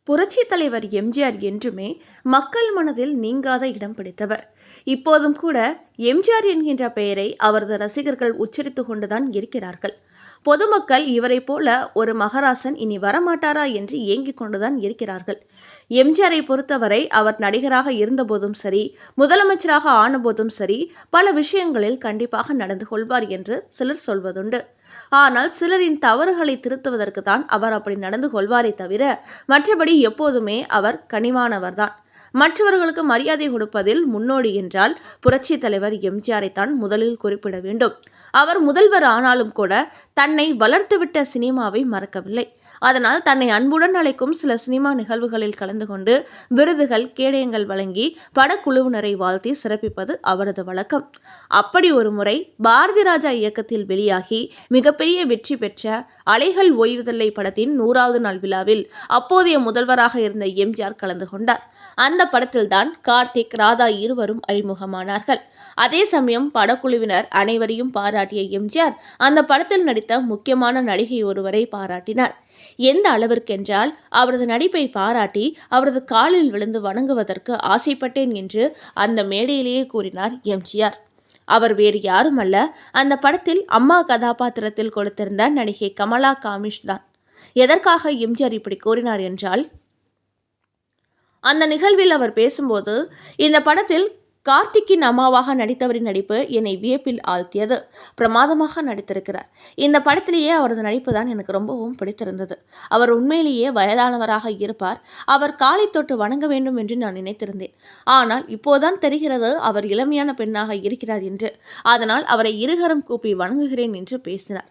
புரட்சி தலைவர் எம்ஜிஆர் என்றுமே மக்கள் மனதில் நீங்காத இடம் பிடித்தவர். இப்போதும் கூட எம்ஜிஆர் என்கின்ற பெயரை அவரது ரசிகர்கள் உச்சரித்து கொண்டுதான் இருக்கிறார்கள். பொதுமக்கள் இவரை போல ஒரு மகராசன் இனி வரமாட்டாரா என்று ஏங்கிக் கொண்டுதான் இருக்கிறார்கள். எம்ஜிஆரை பொறுத்தவரை அவர் நடிகராக இருந்தபோதும் சரி, முதலமைச்சராக ஆனபோதும் சரி, பல விஷயங்களில் கண்டிப்பாக நடந்து கொள்வார் என்று சிலர் சொல்வதுண்டு. ஆனால் சிலரின் தவறுகளை திருத்துவதற்கு தான் அவர் அப்படி நடந்து கொள்வாரே தவிர மற்றபடி எப்போதுமே அவர் கனிவானவர்தான். மற்றவர்களுக்கு மரியாதை கொடுப்பதில் முன்னோடி என்றால் புரட்சி தலைவர் எம்ஜிஆரை தான் முதலில் குறிப்பிட வேண்டும். அவர் முதல்வர் ஆனாலும் கூட தன்னை வளர்த்துவிட்ட சினிமாவை மறக்கவில்லை. அதனால் தன்னை அன்புடன் அழைக்கும் சில சினிமா நிகழ்வுகளில் கலந்து கொண்டு விருதுகள், கேடயங்கள் வழங்கி படக்குழுவினரை வாழ்த்தி சிறப்பிப்பது அவரது வழக்கம். அப்படி ஒரு முறை பாரதி ராஜா இயக்கத்தில் வெளியாகி மிகப்பெரிய வெற்றி பெற்ற அலைகள் ஓய்வதில்லை படத்தின் 100வது நாள் விழாவில் அப்போதைய முதல்வராக இருந்த எம்ஜிஆர் கலந்து கொண்டார். அந்த படத்தில்தான் கார்த்திக், ராதா இருவரும் அறிமுகமானார்கள். அதே சமயம் படக்குழுவினர் அனைவரையும் பாராட்டிய எம்ஜிஆர் அந்த படத்தில் நடித்த முக்கியமான நடிகை ஒருவரை பாராட்டினார். எந்த அளவிற்கென்றால் அவரது நடிப்பை பாராட்டி அவரது காலில் விழுந்து வணங்குவதற்கு ஆசைப்பட்டேன் என்று அந்த மேடையிலேயே கூறினார் எம்ஜிஆர். அவர் வேறு யாரும் அல்ல, அந்த படத்தில் அம்மா கதாபாத்திரத்தில் கொடுத்திருந்த நடிகை கமலா காமிஷ் தான். எதற்காக எம்ஜிஆர் இப்படி கூறினார் என்றால், அந்த நிகழ்வில் அவர் பேசும்போது, இந்த படத்தில் கார்த்திக்கின் அம்மாவாக நடித்தவரின் நடிப்பு என்னை வியப்பில் ஆழ்த்தியது. பிரமாதமாக நடித்திருக்கிறார். இந்த படத்திலேயே அவரது நடிப்பு தான் எனக்கு ரொம்பவும் பிடித்திருந்தது. அவர் உண்மையிலேயே வயதானவராக இருப்பார். அவர் காலை தொட்டு வணங்க வேண்டும் என்று நான் நினைத்திருந்தேன். ஆனால் இப்போதான் தெரிகிறது அவர் இளமையான பெண்ணாக இருக்கிறார் என்று. அதனால் அவரை இருகரம் கூப்பி வணங்குகிறேன் என்று பேசினார்.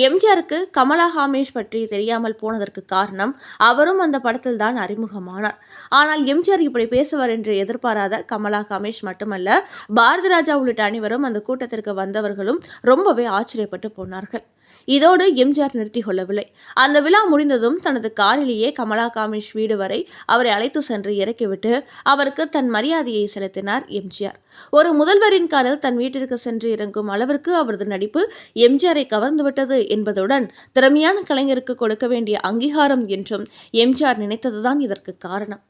எம்ஜிஆருக்கு கமலா ஹாமேஷ் பற்றி தெரியாமல் போனதற்கு காரணம் அவரும் அந்த படத்தில் தான் அறிமுகமானார். ஆனால் எம்ஜிஆர் இப்படி பேசுவார் என்று எதிர்பாராத கமலா ஹாமேஷ் மட்டுமல்ல, பாரதி ராஜா உள்ளிட்ட அனைவரும் அந்த கூட்டத்திற்கு வந்தவர்களும் ரொம்பவே ஆச்சரியப்பட்டு போனார்கள். இதோடு எம்ஜிஆர் நிறுத்தி கொள்ளவில்லை. அந்த விழா முடிந்ததும் தனது காரிலேயே கமலா காமிஷ் வீடு வரை அவரை அழைத்து சென்று இறக்கிவிட்டு அவருக்கு தன் மரியாதையை செலுத்தினார் எம்ஜிஆர். ஒரு முதல்வரின் காரில் தன் வீட்டிற்கு சென்று இறங்கும் அளவிற்கு அவரது நடிப்பு எம்ஜிஆரை கவர்ந்துவிட்டது என்பதுடன் திறமையான கலைஞருக்கு கொடுக்க வேண்டிய அங்கீகாரம் என்றும் எம்ஜிஆர் நினைத்ததுதான் இதற்கு காரணம்.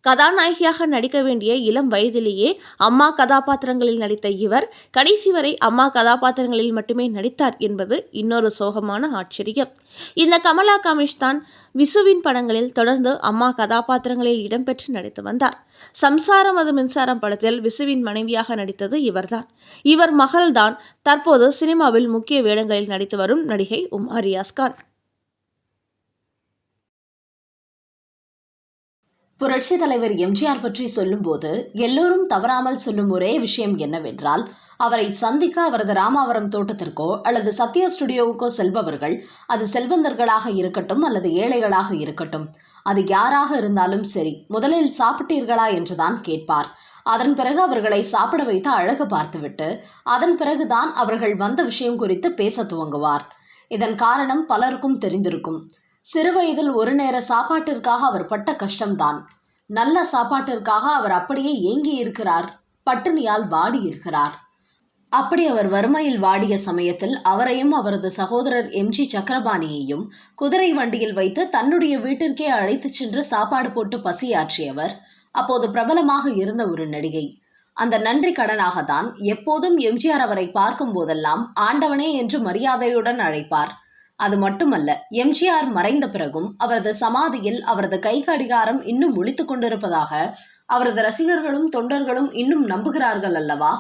கதாநாயகியாக நடிக்க வேண்டிய இளம் வயதிலேயே அம்மா கதாபாத்திரங்களில் நடித்த இவர் கடைசி வரை அம்மா கதாபாத்திரங்களில் மட்டுமே நடித்தார் என்பது இன்னொரு சோகமான ஆச்சரியம். இந்த கமலா காமிஷ் தான் விசுவின் படங்களில் தொடர்ந்து அம்மா கதாபாத்திரங்களில் இடம்பெற்று நடித்து வந்தார். சம்சாரம் அது மின்சாரம் படத்தில் விசுவின் மனைவியாக நடித்தது இவர்தான். இவர் மகள்தான் தற்போது சினிமாவில் முக்கிய வேடங்களில் நடித்து வரும் நடிகை உமா ரியாஸ் கான். புரட்சி தலைவர் எம்ஜிஆர் பற்றி சொல்லும்போது எல்லோரும் தவறாமல் சொல்லும் ஒரே விஷயம் என்னவென்றால், அவரை சந்திக்க அவரது ராமாவரம் தோட்டத்திற்கோ அல்லது சத்யா ஸ்டுடியோவுக்கோ செல்பவர்கள் அது செல்வந்தர்களாக இருக்கட்டும் அல்லது ஏழைகளாக இருக்கட்டும், அது யாராக இருந்தாலும் சரி, முதலில் சாப்பிட்டீர்களா என்றுதான் கேட்பார். அதன் பிறகு அவர்களை சாப்பிட வைத்து அழகு பார்த்துவிட்டு அதன் பிறகுதான் அவர்கள் வந்த விஷயம் குறித்து பேச துவங்குவார். இதன் காரணம் பலருக்கும் தெரிந்திருக்கும். சிறுவயதில் ஒரு நேர சாப்பாட்டிற்காக அவர் பட்ட கஷ்டம்தான். நல்ல சாப்பாட்டிற்காக அவர் அப்படியே ஏங்கி இருக்கிறார், பட்டினியால் வாடி இருக்கிறார். அப்படி அவர் வறுமையில் வாடிய சமயத்தில் அவரையும் அவரது சகோதரர் எம்ஜி சக்கரபாணியையும் குதிரை வண்டியில் வைத்து தன்னுடைய வீட்டிற்கே அழைத்துச் சென்று சாப்பாடு போட்டு பசியாற்றியவர் அப்போது பிரபலமாக இருந்த ஒரு நடிகை. அந்த நன்றி கடனாகத்தான் எப்போதும் எம்ஜிஆர் அவரை பார்க்கும் போதெல்லாம் ஆண்டவனே என்று மரியாதையுடன் அழைப்பார். அது மட்டுமல்ல, எம்ஜிஆர் மறைந்த பிறகும் அவரது சமாதியில் அவரது கை கடிகாரம் இன்னும் ஒலித்துக் கொண்டிருப்பதாக அவரது ரசிகர்களும் தொண்டர்களும் இன்னும் நம்புகிறார்கள் அல்லவா?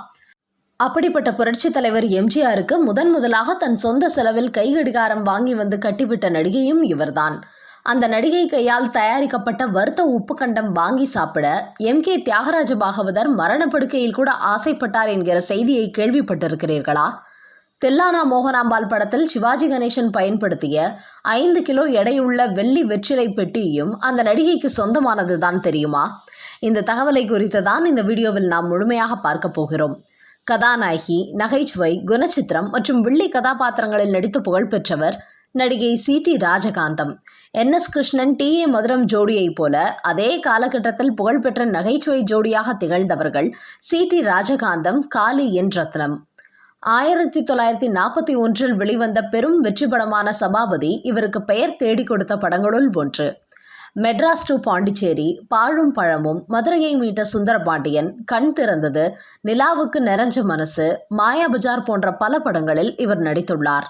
அப்படிப்பட்ட புரட்சி தலைவர் எம்ஜிஆருக்கு முதலாக தன் சொந்த செலவில் கை கடிகாரம் வாங்கி வந்து கட்டிவிட்ட நடிகையும் இவர்தான். அந்த நடிகை கையால் தயாரிக்கப்பட்ட வறுத்த உப்பு கண்டம் வாங்கி சாப்பிட M.K. தியாகராஜ பாகவதர் மரணப்படுக்கையில் கூட ஆசைப்பட்டார் என்கிற செய்தியை கேள்விப்பட்டிருக்கிறீர்களா? தில்லானா மோகனாம்பாள் படத்தில் சிவாஜி கணேசன் பயன்படுத்திய 5 கிலோ எடையுள்ள வெள்ளி வெற்றிலை பெட்டியும் அந்த நடிகைக்கு சொந்தமானது தான் தெரியுமா? இந்த தகவலை குறித்து தான் இந்த வீடியோவில் நாம் முழுமையாக பார்க்க போகிறோம். கதாநாயகி, நகைச்சுவை, குணச்சித்திரம் மற்றும் வில்லி கதாபாத்திரங்களில் நடித்து புகழ்பெற்றவர் நடிகை C.T. Rajakantham. N.S. Krishnan, T.A. மதுரம் ஜோடியைப் போல அதே காலகட்டத்தில் புகழ்பெற்ற நகைச்சுவை ஜோடியாக திகழ்ந்தவர்கள் C.T. ராஜகாந்தம், காளி என் ரத்னம். 1941 வெளிவந்த பெரும் வெற்றி படமான சபாபதி இவருக்கு பெயர் தேடி கொடுத்த படங்களுள் ஒன்று. மெட்ராஸ் டு பாண்டிச்சேரி, பாழும் பழமும், மதுரையை மீட்ட சுந்தரபாண்டியன், கண் திறந்தது, நிலாவுக்கு நிறைஞ்ச மனசு, மாயாபஜார் போன்ற பல படங்களில் இவர் நடித்துள்ளார்.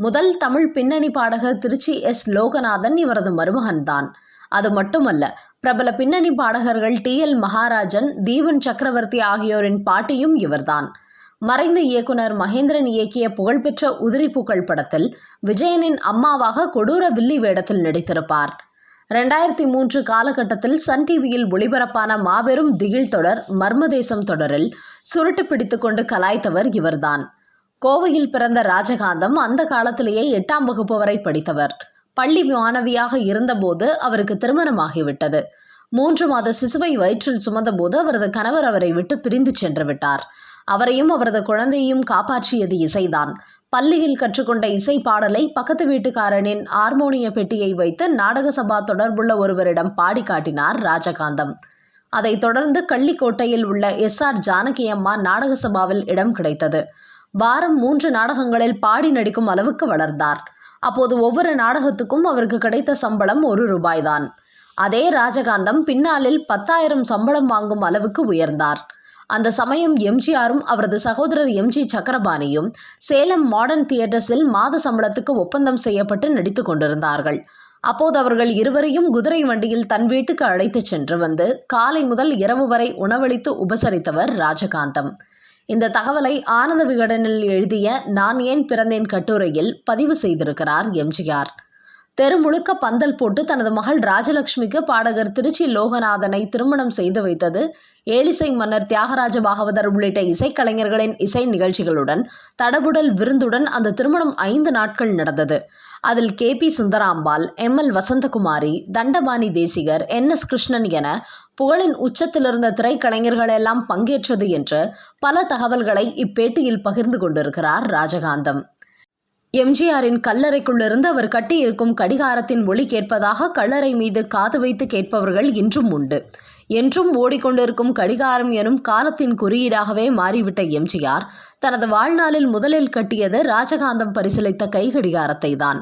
முதல் தமிழ் பின்னணி பாடகர் திருச்சி எஸ். லோகநாதன் இவரது மருமகன்தான். அது மட்டுமல்ல, பிரபல பின்னணி பாடகர்கள் TL மகாராஜன், தீபன் சக்கரவர்த்தி ஆகியோரின் பாட்டியும் இவர்தான். மறைந்த இயக்குனர் மகேந்திரன் இயக்கிய புகழ்பெற்ற உதிரிப்பூக்கள் படத்தில் விஜயனின் அம்மாவாக கொடூர வில்லி வேடத்தில் நடித்திருப்பார். 2003 காலகட்டத்தில் சன் டிவியில் ஒளிபரப்பான மாபெரும் திகில் தொடர் மர்மதேசம் தொடரில் சுருட்டு பிடித்து கொண்டு கலாய்த்தவர் இவர்தான். கோவையில் பிறந்த ராஜகாந்தம் அந்த காலத்திலேயே 8ஆம் வகுப்பு வரை படித்தவர். பள்ளி மாணவியாக இருந்தபோது அவருக்கு திருமணமாகிவிட்டது. 3 மாத சிசுவை வயிற்றில் சுமந்தபோது அவரது கணவர் அவரை விட்டு பிரிந்து சென்று விட்டார். அவரையும் அவரது குழந்தையையும் காப்பாற்றியது இசைதான். பள்ளியில் கற்றுக்கொண்ட இசை பாடலை பக்கத்து வீட்டுக்காரனின் ஹார்மோனிய பெட்டியை வைத்து நாடக சபா தொடர்புள்ள ஒருவரிடம் பாடி காட்டினார் ராஜகாந்தம். அதைத் தொடர்ந்து கள்ளிக்கோட்டையில் உள்ள SR ஜானகி அம்மா நாடக சபாவில் இடம் கிடைத்தது. வாரம் 3 நாடகங்களில் பாடி நடிக்கும் அளவுக்கு வளர்ந்தார். அப்போது ஒவ்வொரு நாடகத்துக்கும் அவருக்கு கிடைத்த சம்பளம் ₹1 தான். அதே ராஜகாந்தம் பின்னாளில் 10,000 சம்பளம் வாங்கும் அளவுக்கு உயர்ந்தார். அந்த சமயம் எம்ஜிஆரும் அவரது சகோதரர் MG சக்கரபாணியும் சேலம் மாடர்ன் தியேட்டர்ஸில் மாத சம்பளத்துக்கு ஒப்பந்தம் செய்யப்பட்டு நடித்து கொண்டிருந்தார்கள். அப்போது அவர்கள் இருவரையும் குதிரை வண்டியில் தன் வீட்டுக்கு அழைத்து சென்று வந்து காலை முதல் இரவு வரை உணவளித்து உபசரித்தவர் ராஜகாந்தம். இந்த தகவலை ஆனந்த விகடனில் எழுதிய நான் ஏன் பிறந்தேன் கட்டுரையில் பதிவு செய்திருக்கிறார் எம்ஜிஆர். தெரு முழுக்க பந்தல் போட்டு தனது மகள் ராஜலட்சுமிக்கு பாடகர் திருச்சி லோகநாதனை திருமணம் செய்து வைத்தது. ஏழிசை மன்னர் தியாகராஜ பாகவதர் உள்ளிட்ட இசைக்கலைஞர்களின் இசை நிகழ்ச்சிகளுடன் தடபுடல் விருந்துடன் அந்த திருமணம் 5 நாட்கள் நடந்தது. அதில் KP Sundarambal, ML Vasanthakumari, Dandapani Desikar, NS Krishnan என புகழின் உச்சத்திலிருந்த திரைக்கலைஞர்கள் எல்லாம் பங்கேற்றது என்று பல தகவல்களை இப்பேட்டியில் பகிர்ந்து கொண்டிருக்கிறார் ராஜகாந்தம். எம்ஜிஆரின் கல்லறைக்குள்ளிருந்து அவர் கட்டியிருக்கும் கடிகாரத்தின் ஒலி கேட்பதாக கல்லறை மீது காது வைத்து கேட்பவர்கள் இன்றும் உண்டு. என்றும் ஓடிக்கொண்டிருக்கும் கடிகாரம் எனும் காலத்தின் குறியீடாகவே மாறிவிட்ட எம்ஜிஆர் தனது வாழ்நாளில் முதலில் கட்டியது ராஜகாந்தம் பரிசீலித்த கைகடிகாரத்தை தான்.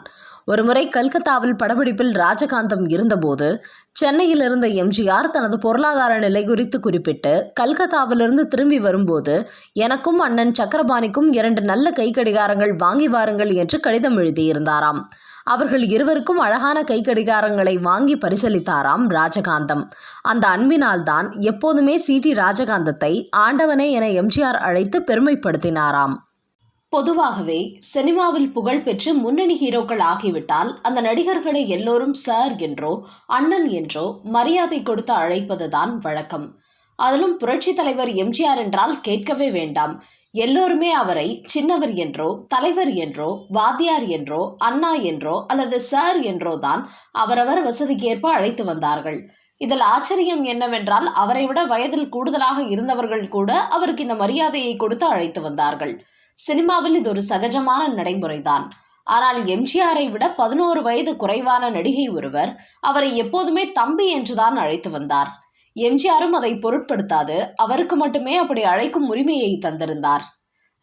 ஒருமுறை கல்கத்தாவில் படப்பிடிப்பில் ராஜகாந்தம் இருந்தபோது சென்னையில் இருந்த எம்ஜிஆர் தனது பொருளாதார நிலை குறித்து குறிப்பிட்டு கல்கத்தாவிலிருந்து திரும்பி வரும்போது எனக்கும் அண்ணன் சக்கரபாணிக்கும் 2 நல்ல கைக்கடிகாரங்கள் வாங்கி வாருங்கள் என்று கடிதம் எழுதியிருந்தாராம். அவர்கள் இருவருக்கும் அழகான கைக்கடிகாரங்களை வாங்கி பரிசளித்தாராம் ராஜகாந்தம். அந்த அன்பினால்தான் எப்போதுமே CT ராஜகாந்தத்தை ஆண்டவனே என எம்ஜிஆர் அழைத்து பெருமைப்படுத்தினாராம். பொதுவாகவே சினிமாவில் புகழ் பெற்று முன்னணி ஹீரோக்கள் ஆகிவிட்டால் அந்த நடிகர்களை எல்லோரும் சார் என்றோ அண்ணன் என்றோ மரியாதை கொடுத்து அழைப்பதுதான் வழக்கம். அதிலும் புரட்சி தலைவர் எம்ஜிஆர் என்றால் கேட்கவே வேண்டாம். எல்லோருமே அவரை சின்னவர் என்றோ, தலைவர் என்றோ, வாத்தியார் என்றோ, அண்ணா என்றோ அல்லது சார் என்றோ தான் அவரவர் வசதிக்கேற்ப அழைத்து வந்தார்கள். இதில் ஆச்சரியம் என்னவென்றால் அவரை விட வயதில் கூடுதலாக இருந்தவர்கள் கூட அவருக்கு இந்த மரியாதையை கொடுத்து அழைத்து வந்தார்கள். சினிமாவில் இது ஒரு சகஜமான நடைமுறைதான். ஆனால் எம்ஜிஆரை விட 11 வயது குறைவான நடிகை ஒருவர் அவரை எப்போதுமே தம்பி என்றுதான் அழைத்து வந்தார். எம்ஜிஆரும் அதை பொருட்படுத்தாது அவருக்கு மட்டுமே அப்படி அழைக்கும் உரிமையை தந்திருந்தார்.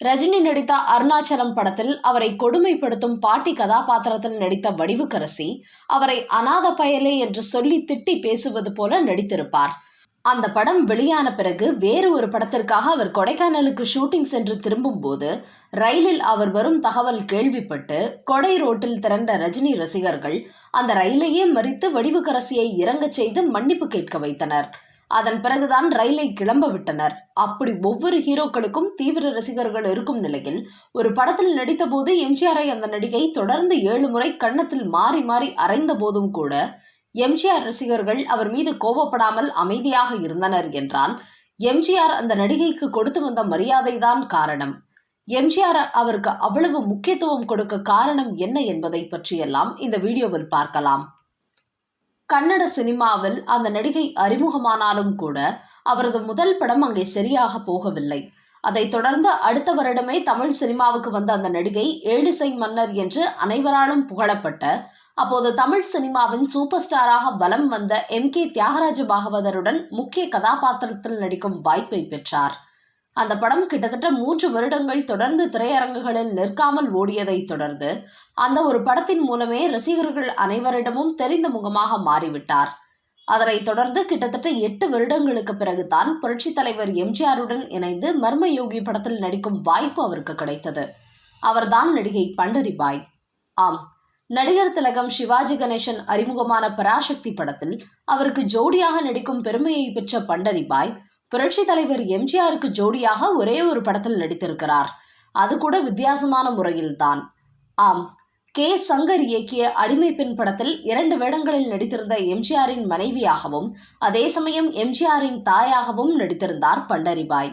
ரஜினி நடித்த அருணாச்சலம் படத்தில் அவரை கொடுமைப்படுத்தும் பாட்டி கதாபாத்திரத்தில் நடித்த வடிவுக்கரசி அவரை அநாத பயலே என்று சொல்லி திட்டி பேசுவது போல நடித்திருப்பார். அந்த படம் வெளியான பிறகு வேறு ஒரு படத்திற்காக அவர் கொடைக்கானலுக்கு ஷூட்டிங் சென்று திரும்பும் போது ரயிலில் அவர் வரும் தகவல் கேள்விப்பட்டு கொடை ரோட்டில் திரண்ட ரஜினி ரசிகர்கள் அந்த ரயிலையே மறித்து வடிவுக்கரசியை இறங்கச் செய்து மன்னிப்பு கேட்க வைத்தனர். அதன் பிறகுதான் ரயிலை கிளம்ப விட்டனர். அப்படி ஒவ்வொரு ஹீரோக்களுக்கும் தீவிர ரசிகர்கள் இருக்கும் நிலையில் ஒரு படத்தில் நடித்த போது எம்ஜிஆரை அந்த நடிகை தொடர்ந்து 7 முறை கன்னத்தில் மாறி மாறி அறைந்த போதும் கூட எம்ஜிஆர் ரசிகர்கள் அவர் மீது கோபப்படாமல் அமைதியாக இருந்தனர் என்றால் எம்ஜிஆர் அந்த நடிகைக்கு கொடுத்து வந்த மரியாதைதான் காரணம். எம்ஜிஆர் அவருக்கு அவ்வளவு முக்கியத்துவம் கொடுக்க காரணம் என்ன என்பதை பற்றியெல்லாம் இந்த வீடியோவில் பார்க்கலாம். கன்னட சினிமாவில் அந்த நடிகை அறிமுகமானாலும் கூட அவரது முதல் படம் அங்கே சரியாக போகவில்லை. அதைத் தொடர்ந்து அடுத்த வருடமே தமிழ் சினிமாவுக்கு வந்த அந்த நடிகை ஏழிசை மன்னர் என்று அனைவராலும் புகழப்பட்ட, அப்போது தமிழ் சினிமாவின் சூப்பர் ஸ்டாராக பலம் வந்த MK தியாகராஜ பாகவதருடன் முக்கிய கதாபாத்திரத்தில் நடிக்கும் வாய்ப்பை பெற்றார். அந்த படம் கிட்டத்தட்ட 3 வருடங்கள் தொடர்ந்து திரையரங்குகளில் நிற்காமல் ஓடியதை தொடர்ந்து அந்த ஒரு படத்தின் மூலமே ரசிகர்கள் அனைவரிடமும் தெரிந்த முகமாக மாறிவிட்டார். அதனைத் தொடர்ந்து கிட்டத்தட்ட 8 வருடங்களுக்கு பிறகுதான் புரட்சித் தலைவர் எம்ஜிஆருடன் இணைந்து மர்ம யோகி படத்தில் நடிக்கும் வாய்ப்பு அவருக்கு கிடைத்தது. அவர்தான் நடிகை பண்டரிபாய். ஆம், நடிகர் திலகம் சிவாஜி கணேசன் அறிமுகமான பராசக்தி படத்தில் அவருக்கு ஜோடியாக நடிக்கும் பெருமையை பெற்ற பண்டரிபாய் புரட்சி தலைவர் எம்ஜிஆருக்கு ஜோடியாக ஒரே ஒரு படத்தில் நடித்திருக்கிறார். அது கூட வித்தியாசமான முறையில்தான். ஆம், கே. சங்கர் இயக்கிய அடிமை பெண் படத்தில் 2 வேடங்களில் நடித்திருந்த எம்ஜிஆரின் மனைவியாகவும் அதே சமயம் எம்ஜிஆரின் தாயாகவும் நடித்திருந்தார் பண்டரிபாய்.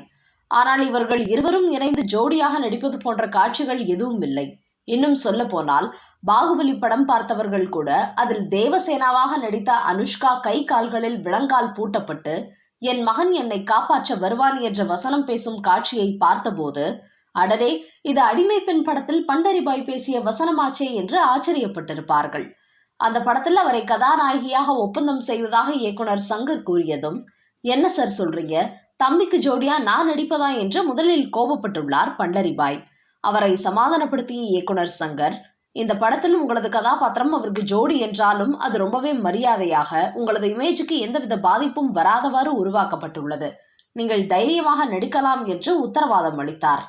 ஆனால் இவர்கள் இருவரும் இணைந்து ஜோடியாக நடிப்பது போன்ற காட்சிகள் எதுவும் இல்லை. இன்னும் சொல்ல போனால் பாகுபலி படம் பார்த்தவர்கள் கூட அதில் தேவசேனாவாக நடித்த அனுஷ்கா கை கால்களில் விலங்கால் பூட்டப்பட்டு என் மகன் என்னை காப்பாற்ற வருவான் என்ற வசனம் பேசும் காட்சியை பார்த்தபோது, அடடே, இது அடிமை பெண் படத்தில் பண்டரிபாய் பேசிய வசனமாச்சே என்று ஆச்சரியப்பட்டிருப்பார்கள். அந்த படத்தில் அவரை கதாநாயகியாக ஒப்பந்தம் செய்வதாக இயக்குனர் சங்கர் கூறியதும், என்ன சார் சொல்றீங்க, தம்பிக்கு ஜோடியா நான் நடிப்பதா என்று முதலில் கோபப்பட்டுள்ளார் பண்டரிபாய். அவரை சமாதானப்படுத்திய இயக்குனர் சங்கர், இந்த படத்தில் உங்களது கதாபாத்திரம் அவருக்கு ஜோடி என்றாலும் அது ரொம்பவே மரியாதையாக உங்களது இமேஜுக்கு எந்தவித பாதிப்பும் வராதவாறு உருவாக்கப்பட்டுள்ளது. நீங்கள் தைரியமாக நடிக்கலாம் என்று உத்தரவாதம் அளித்தார்.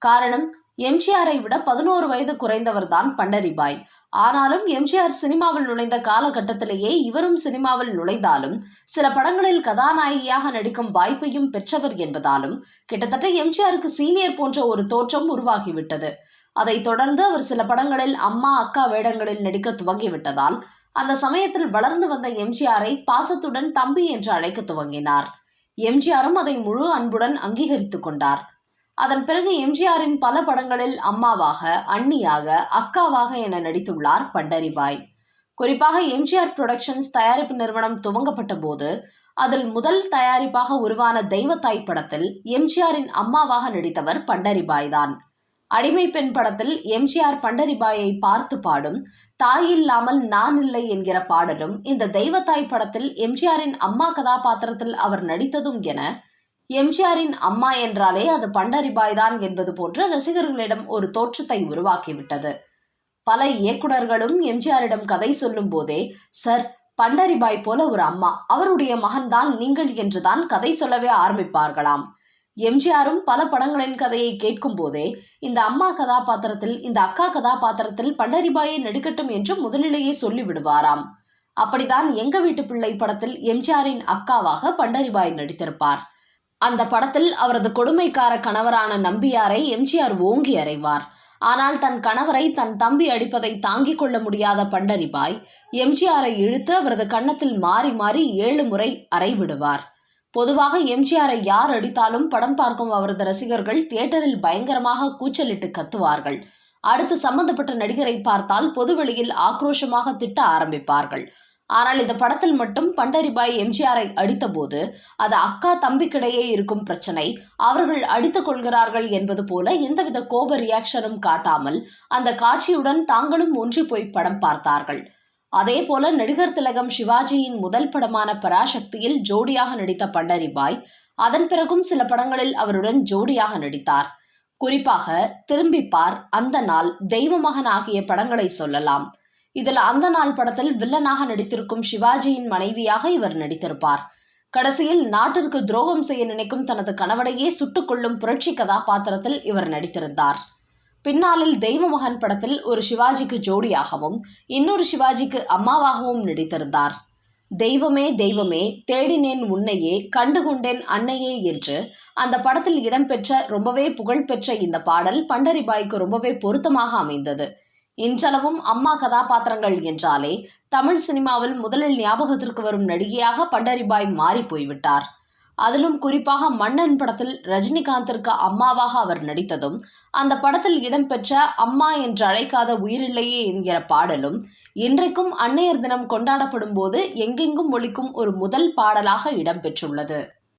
காரணம், எம்ஜிஆரை விட 11 வயது குறைந்தவர்தான் பண்டரிபாய். ஆனாலும் எம்ஜிஆர் சினிமாவில் நுழைந்த காலகட்டத்திலேயே இவரும் சினிமாவில் நுழைந்தாலும் சில படங்களில் கதாநாயகியாக நடிக்கும் வாய்ப்பையும் பெற்றவர் என்பதாலும் கிட்டத்தட்ட எம்ஜிஆருக்கு சீனியர் போன்ற ஒரு தோற்றம் உருவாகிவிட்டது. அதைத் தொடர்ந்து அவர் சில படங்களில் அம்மா அக்கா வேடங்களில் நடிக்க துவங்கிவிட்டதால் அந்த சமயத்தில் வளர்ந்து வந்த எம்ஜிஆரை பாசத்துடன் தம்பி என்று அழைக்க துவங்கினார். எம்ஜிஆரும் அதை முழு அன்புடன் அங்கீகரித்து கொண்டார். அதன் பிறகு எம்ஜிஆரின் பல படங்களில் அம்மாவாக, அண்ணியாக, அக்காவாக என நடித்துள்ளார் பண்டரிபாய். குறிப்பாக எம்ஜிஆர் புரொடக்ஷன்ஸ் தயாரிப்பு நிறுவனம் துவங்கப்பட்ட போது அதில் முதல் தயாரிப்பாக உருவான தெய்வத்தாய் படத்தில் எம்ஜிஆரின் அம்மாவாக நடித்தவர் பண்டரிபாய் தான். அடிமை பெண் படத்தில் எம்ஜிஆர் பண்டரிபாயை பார்த்து பாடும் தாயில்லாமல் நான் இல்லை என்கிற பாடலும் இந்த தெய்வத்தாய் படத்தில் எம்ஜிஆரின் அம்மா கதாபாத்திரத்தில் அவர் நடித்ததும் என எம்ஜிஆரின் அம்மா என்றாலே அது பண்டரிபாய் தான் என்பது போன்ற ரசிகர்களிடம் ஒரு தோற்றத்தை உருவாக்கிவிட்டது. பல இயக்குனர்களும் எம்ஜிஆரிடம் கதை சொல்லும் போதே, சார், பண்டரிபாய் போல ஒரு அம்மா, அவருடைய மகன்தான் நீங்கள் என்றுதான் கதை சொல்லவே ஆரம்பிப்பார்களாம். எம்ஜிஆரும் பல படங்களின் கதையை கேட்கும் போதே இந்த அம்மா கதாபாத்திரத்தில், இந்த அக்கா கதாபாத்திரத்தில் பண்டரிபாயை நடிக்கட்டும் என்று முதலிலேயே சொல்லிவிடுவாராம். அப்படித்தான் எங்க வீட்டு பிள்ளை படத்தில் எம்ஜிஆரின் அக்காவாக பண்டரிபாய் நடித்திருப்பார். அந்த படத்தில் அவரது கொடுமைக்கார கணவரான நம்பியாரை எம்ஜிஆர் ஓங்கி அறைவார். ஆனால் தன் கணவரை தன் தம்பி அடிப்பதை தாங்கிக் கொள்ள முடியாத பண்டரிபாய் எம்ஜிஆரை இழுத்து அவரது கன்னத்தில் மாறி மாறி 7 முறை அறைவிடுவார். பொதுவாக எம்ஜிஆரை யார் அடித்தாலும் படம் பார்க்கும் அவரது ரசிகர்கள் தியேட்டரில் பயங்கரமாக கூச்சலிட்டு கத்துவார்கள். அடுத்து சம்பந்தப்பட்ட நடிகரை பார்த்தால் பொதுவெளியில் ஆக்ரோஷமாக திட்ட ஆரம்பிப்பார்கள். ஆனால் இந்த படத்தில் மட்டும் பண்டரிபாய் எம்ஜிஆரை அடித்தபோது அது அக்கா தம்பிக்கிடையே இருக்கும் பிரச்சனை, அவர்கள் அடித்துக் கொள்கிறார்கள் என்பது போல எந்தவித கோப ரியாக்ஷனும் காட்டாமல் அந்த காட்சியுடன் தாங்களும் ஒன்றி போய் படம் பார்த்தார்கள். அதே போல நடிகர் திலகம் சிவாஜியின் முதல் படமான பராசக்தியில் ஜோடியாக நடித்த பண்டரிபாய் அதன் பிறகும் சில படங்களில் அவருடன் ஜோடியாக நடித்தார். குறிப்பாக திரும்பிப்பார், அந்த நாள், தெய்வமகன் ஆகிய படங்களை சொல்லலாம். இதில் அந்த நாள் படத்தில் வில்லனாக நடித்திருக்கும் சிவாஜியின் மனைவியாக இவர் நடித்திருப்பார். கடைசியில் நாட்டிற்கு துரோகம் செய்ய நினைக்கும் தனது கணவனையே சுட்டுக் கொள்ளும் புரட்சி கதாபாத்திரத்தில் இவர் நடித்திருந்தார். பின்னாளில் தெய்வமகன் படத்தில் ஒரு சிவாஜிக்கு ஜோடியாகவும் இன்னொரு சிவாஜிக்கு அம்மாவாகவும் நடித்திருந்தார். தெய்வமே தெய்வமே தேடினேன் உன்னையே கண்டுகொண்டேன் அன்னையே என்று அந்த படத்தில் இடம்பெற்ற ரொம்பவே புகழ்பெற்ற இந்த பாடல் பண்டரிபாய்க்கு ரொம்பவே பொருத்தமாக அமைந்தது. இன்றளவும் அம்மா கதாபாத்திரங்கள் என்றாலே தமிழ் சினிமாவில் முதலில் ஞாபகத்திற்கு வரும் நடிகையாக பண்டரிபாய் மாறி போய்விட்டார். அதிலும் குறிப்பாக மன்னன் படத்தில் ரஜினிகாந்திற்கு அம்மாவாக அவர் நடித்ததும் அந்த படத்தில் இடம்பெற்ற அம்மா என்று அழைக்காத உயிரில்லையே என்கிற பாடலும் இன்றைக்கும் அன்னையர் தினம் கொண்டாடப்படும் போது எங்கெங்கும் ஒலிக்கும் ஒரு முதல் பாடலாக இடம்பெற்றுள்ளது.